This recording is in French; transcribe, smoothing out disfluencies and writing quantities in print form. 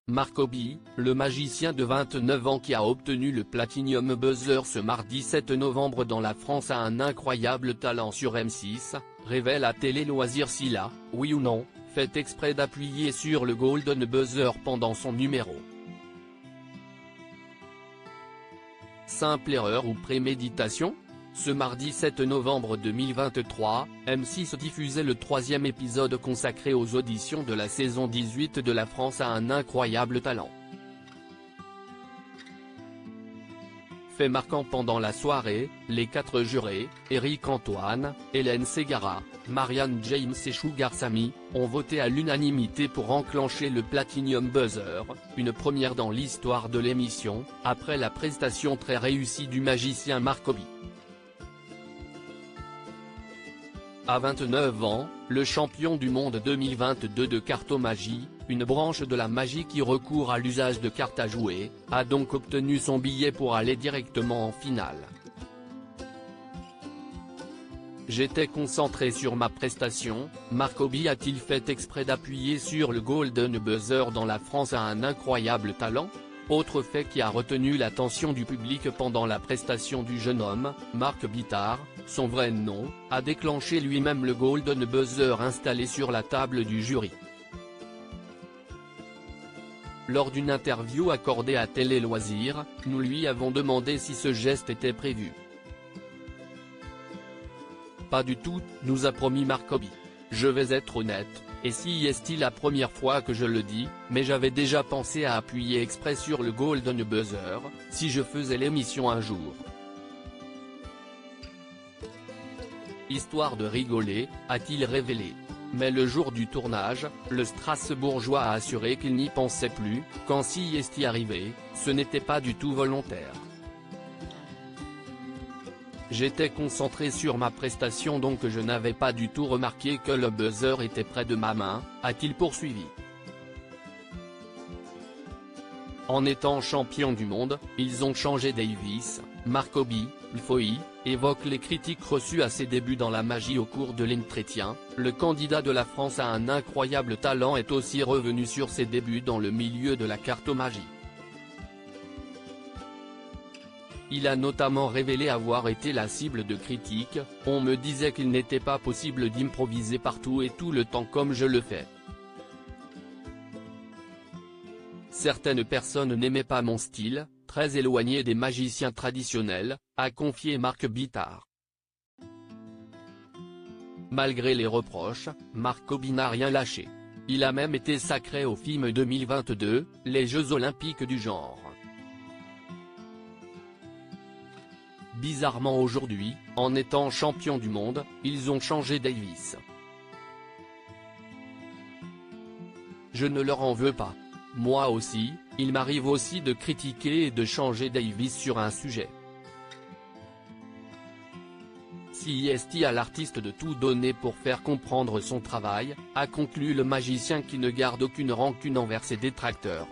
Marc Obi, le magicien de 29 ans qui a obtenu le Platinum Buzzer ce mardi 7 novembre dans La France a un incroyable talent sur M6, révèle à Télé Loisirs s'il a, oui ou non, fait exprès d'appuyer sur le Golden Buzzer pendant son numéro. Simple erreur ou préméditation ? Ce mardi 7 novembre 2023, M6 diffusait le 3e épisode consacré aux auditions de la saison 18 de La France a un incroyable talent. Fait marquant pendant la soirée, les 4 jurés, Éric Antoine, Hélène Ségara, Marianne James et Sugar Sammy, ont voté à l'unanimité pour enclencher le Platinum Buzzer, une première dans l'histoire de l'émission, après la prestation très réussie du magicien Marc Obi. À 29 ans, le champion du monde 2022 de cartomagie, une branche de la magie qui recourt à l'usage de cartes à jouer, a donc obtenu son billet pour aller directement en finale. J'étais concentré sur ma prestation, Marc Obi a-t-il fait exprès d'appuyer sur le Golden Buzzer dans La France a un incroyable talent ? Autre fait qui a retenu l'attention du public pendant la prestation du jeune homme, Marc Bittard, son vrai nom, a déclenché lui-même le Golden Buzzer installé sur la table du jury. Lors d'une interview accordée à Télé Loisirs, nous lui avons demandé si ce geste était prévu. Pas du tout, nous a promis Marc Obi. Je vais être honnête, et si est-il la première fois que je le dis, mais j'avais déjà pensé à appuyer exprès sur le Golden Buzzer, si je faisais l'émission un jour. Histoire de rigoler, a-t-il révélé. Mais le jour du tournage, le Strasbourgeois a assuré qu'il n'y pensait plus, quand si est arrivé, ce n'était pas du tout volontaire. J'étais concentré sur ma prestation donc je n'avais pas du tout remarqué que le buzzer était près de ma main, a-t-il poursuivi. En étant champion du monde, ils ont changé Davis, Marc Obi, Foy, évoque les critiques reçues à ses débuts dans la magie au cours de l'entretien. Le candidat de la France a un incroyable talent est aussi revenu sur ses débuts dans le milieu de la cartomagie. Il a notamment révélé avoir été la cible de critiques, on me disait qu'il n'était pas possible d'improviser partout et tout le temps comme je le fais. Certaines personnes n'aimaient pas mon style, très éloigné des magiciens traditionnels, a confié Marc Bittard. Malgré les reproches, Marc Obi n'a rien lâché. Il a même été sacré au FIM 2022, les Jeux Olympiques du genre. Bizarrement aujourd'hui, en étant champion du monde, ils ont changé Davis. Je ne leur en veux pas. Moi aussi, il m'arrive aussi de critiquer et de changer Davis sur un sujet. Si est à l'artiste de tout donner pour faire comprendre son travail, a conclu le magicien qui ne garde aucune rancune envers ses détracteurs.